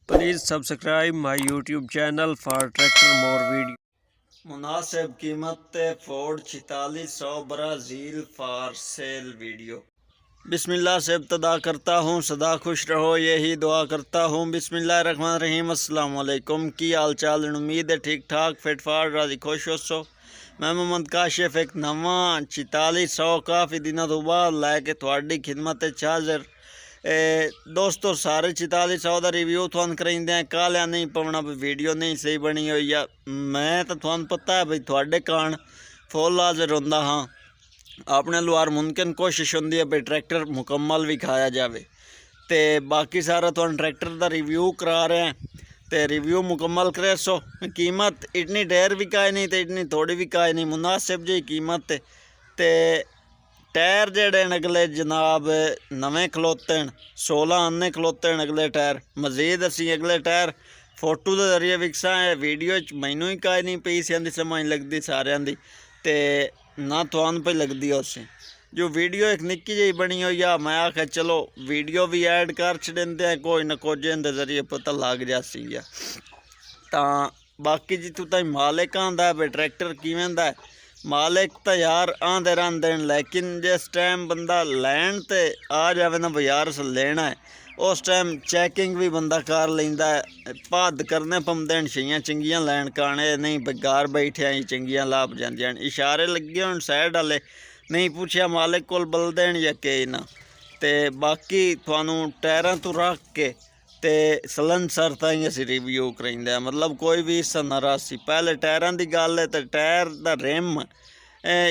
Please subscribe my YouTube channel for tractor more video. मुनासिब कीमत Ford 4600 Brazil for sale video. बिस्मिल्लाह से इब्तदा करता हूँ, सदा खुश रहो यही दुआ करता हूँ। बिस्मिल्लाहिर्रहमानिर्रहीम। अस्सलाम वालेकुम। की हाल चाल? उम्मीद है ठीक ठाक फिट फाट राजी खुश हो। मैं मोहम्मद काशिफ एक नवा 4600 काफ़ी दिनों तो बाद लैके थोड़ी खिदमत हाज़र। दोस्तों सारे 4600 का रिव्यू थोन करेंदे हैं। कालिया नहीं पवना भी वीडियो नहीं सही बनी हुई है। मैं तो थोन पता है भाई थोड़े कान फुल हाज़र होंदा हाँ। अपने लुआर मुमकिन कोशिश होंदी है भाई ट्रैक्टर मुकम्मल विखाया जाए। तो बाकी सारा थोन ट्रैक्टर का रिव्यू करा रहे हैं तो रिव्यू मुकम्मल करे सो। कीमत इतनी ढेर विकाए नहीं तो इतनी थोड़ी विकाए नहीं, मुनासिब जी कीमत। तो टायर जेड़े अगले जनाब नवे खलोते हैं, 16 आने खलोते हैं अगले टायर। मजीद असी अगले टायर फोटो के जरिए विकसा है, वीडियो मैनू ही काई नहीं पई सी समझ लगती सारिया की, तो ना थानू पे लगती उस जो वीडियो एक निक्की जी बनी हुई आ। मैं आख्या चलो वीडियो भी ऐड कर छड़ेंदे हैं, कोई ना कुछ इनके जरिए पता लग जासी है। तो बाकी जितों तक मालिक आंदा है ट्रैक्टर किवें दा है, मालिक तो यार आंदे रहंदे हैं, लेकिन जिस टाइम बंदा लैन ते आ जाए ना बाजार से लेना है उस टाइम चैकिंग भी बंदा कर लेंदा है। भद करने पौंदे हैं छइयां चंगियां लैन काने नहीं बेकार बैठे ही चंगियां लाभ जांदियां। इशारे लगे होण साइड वाले नहीं पूछया मालिक कोल बलदे या के ना। तो बाकी थानू टायरां तो रख के ते सलंसर ताईं असीं रिव्यू कराइंदे, मतलब कोई भी हिस्सा ना रासी। पहले टायरां दी गल है तो टायर दा रिम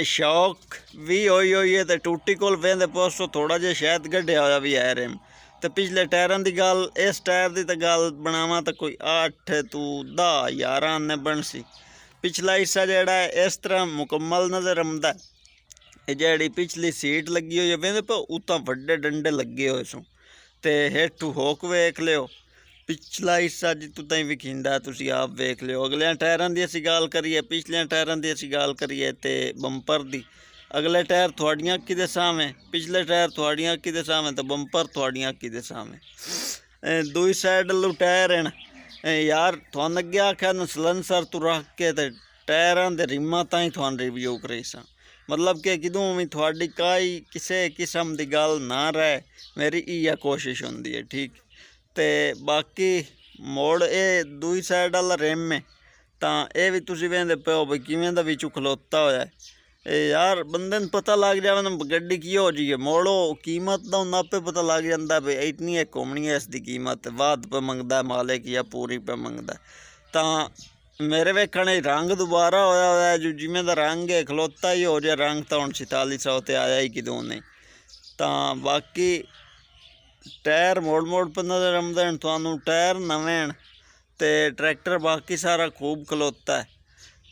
शौक भी होई है तो टूटी कोल वेंदे पोसो थोड़ा जिहा शायद गड्ढिया होया भी है रिम। तो पिछले टायरां दी गल, इस टायर दी तो गल बनावा तो कोई 8 तो 10 11 आने बनसी। पिछला हिस्सा जेड़ा है इस तरह मुकम्मल नज़र आंदा है। जी पिछली सीट लगी हुई है वेंदे पर उत्तां वड्डे डंडे लगे हुए सो। तो हेठू होक वेख लियो, पिछला हिस्सा जितों ताईं विखींदा तुसीं आप वेख लियो। अगलियां टायरां दी असीं गल करिए, पिछलियां टायरां दी असीं गल करिए ते बंपर दी, अगले टायर थोड़ियां अक्खी दे सामने, पिछले टायर थोड़ियां अक्खी दे सामने तो बंपर थोड़ियां अक्खी दे सामने। दूई साइड लो टायर हैं यार, तुहानू अगे आख्या न सलंसर तू रख के ते टायरां दे रिमां ताईं तुहानू रिव्यू कराई सा। मतलब कि किदों भी थोड़ी काई किसी किस्म की गल ना रहे, मेरी इया कोशिश होंदी है ठीक। तो बाकी मोड़ ये दूई साइड वाला रिम है तो यह भी तुसीं वेंदे पिओ बई किवें दा विचों खलोता होया है। यार बंदे नूं पता लग जाए ना गड्डी की हो जी है, मोड़ो कीमत का उन्हें आपे पता लग जाता है भाई इतनी एक घूमनी है, इसकी कीमत वाद पे मंगता है मालिक या पूरी पे मंगता है। तो मेरे वेखने रंग दोबारा होया है, जो जिमें दा रंग है खलोता ही हो जाए रंग तो हुण 4600 ते आया ही किदों नहीं। तो बाकी टायर मोड़ मोड़ पर नज़र आते हैं थानू, टायर नवे हैं तो ट्रैक्टर बाकी सारा खूब खलोता है।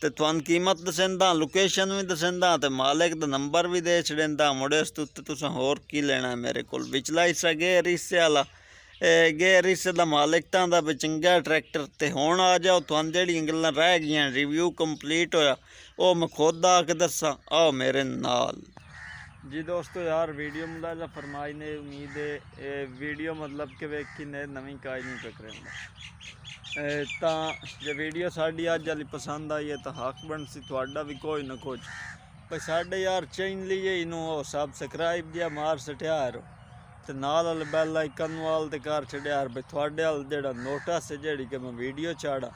तो थानू कीमत दसेंदा, लोकेशन भी दसेंदा तो मालिक का नंबर भी दे छड़ेंदा। मुड़े उस उत्ते तुसां होर की लेना है मेरे को। पिछला हिस्सा गेयर हिस्से वाला गेयर हिस्से का मालिक तो आंदा भी चंगा ट्रैक्टर। तो हुण आ जाओ थानू जिहड़ियां गल्लां रह गईयां, रिव्यू कंप्लीट होया वो मैं खुद आके दसां, आओ मेरे नाल जी। दोस्तों यार वीडियो मुलाजा फरमाई ने उम्मीद है वीडियो मतलब कि वेखी ने नवी काज नहीं पकड़े। तो जो वीडियो साड़ी अज वाली पसंद आई है तो हक बनसी थोड़ा भी कोई ना कुछ भाई साढ़े यार चैनल ही सबसक्राइब जिहा मार सटियार तो नाल वाले बैल आइकन वाल ते कर छड़ियार भाई थोड़े वाल जेड़ा नोटिस है जेड़ी कि मैं वीडियो चाड़ा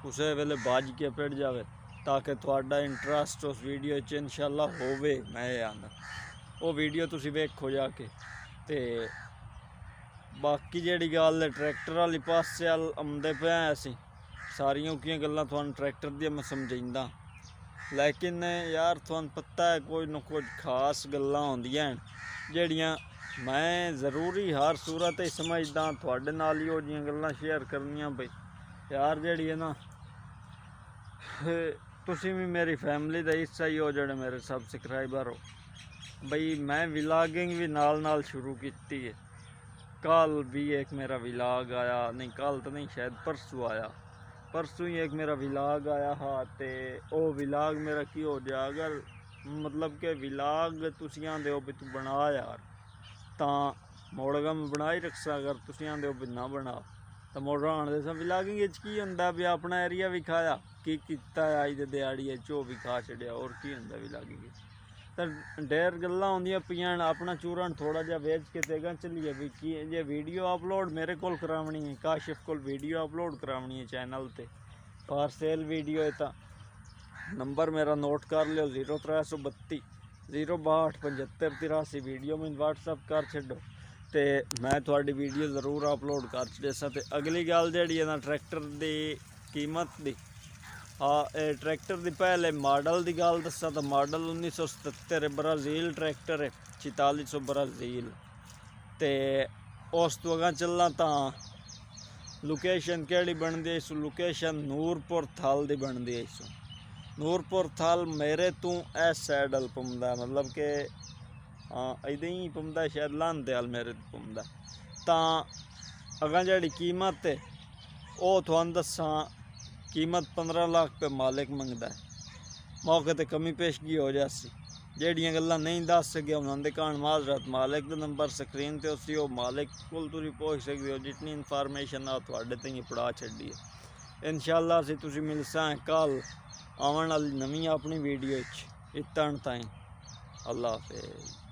उस वेले बज के पिट जाए ताकि थोड़ा इंटरस्ट उस वीडियो च इंशाअल्लाह होवे। मैं आंदा वो वीडियो तुसीं वेखो जाके। तो बाकी जिहड़ी गल है ट्रैक्टर वाली पासे आंदे पे असीं सारियां उकियां गल्लां तुहानू ट्रैक्टर दी मैं समझाइंदा, लेकिन यार तुहानू पता है कोई ना कुछ खास गल्लां होंदियां जिहड़ियां मैं ज़रूरी हर सूरत ही समझदा तुहाडे नाल ही हो जियां गल्लां शेयर करनियां। भाई यार जिहड़ी है ना तुसीं भी मेरी फैमिली का हिस्सा ही हो, जिहड़े मेरे सबसक्राइबर हो। बई मैं विलागिंग भी नाल नाल शुरू की है। कल भी एक मेरा विलाग आया, नहीं कल तो नहीं शायद परसों आया, परसों ही एक मेरा विलाग आया हाँ। तो वो विलाग मेरा की हो जाए अगर मतलब कि विलाग तुसीं आंदे हो भी तू बना यार तो मोड़गा मैं बना ही रखसा, अगर तुसीं आंदे हो भी ना बना तो मोटर आने से व्लॉगिंग की होंदा भी अपना एरिया विखाया की कीता अज दे दिहाड़ी चो विखा छड़िया और की होंदा व्लॉगिंग तो ढेर गल्लां होंदियां पियां अपना चूरन थोड़ा जिहा वेच के ते अगां चलिए भी की जे वीडियो अपलोड मेरे कोल करावनी है काशिफ कोल वीडियो अपलोड करावनी है चैनल ते फॉर सेल वीडियो है तो नंबर मेरा नोट कर लियो 0332 062 75 83 वीडियो मैं व्हाट्सअप कर छड्डो तो मैं थोड़ी वीडियो जरूर अपलोड कर छड़ेसा। तो अगली गल जी ना ट्रैक्टर की कीमत की ट्रैक्टर की पहले मॉडल की गल दसा तो मॉडल 1977 ब्राज़ील ट्रैक्टर है 4400 ब्राज़ील। तो उस तो अगर चलना तो लोकेशन केड़ी बनती है इसो लोकेशन नूरपुर थल की बनती है इसो नूरपुर थल मेरे तू इस साइड अल पौंदा मतलब कि इधर ही पौंदा शायद लांदेआल मेरे तो पौंदा। तो अगर जी कीमत है वो थोड़ा दसा कीमत 15 लाख पे मालिक मंगता है मौके पर कमी पेशगी हो जासी ਜਿਹੜੀਆਂ ਗੱਲਾਂ नहीं दस सके उन्होंने कान माजरत मालिक का नंबर स्क्रीन पर उसी वो मालिक को तुम पहुँच सकते हो जितनी इन्फॉर्मेशन आ थोड़े तक पड़ा छी है। इंशाअल्लाह असीं तुसीं मिलसां कल आवन वाली नवीं अपनी वीडियो इतन ताईं अल्लाह हाफिज़।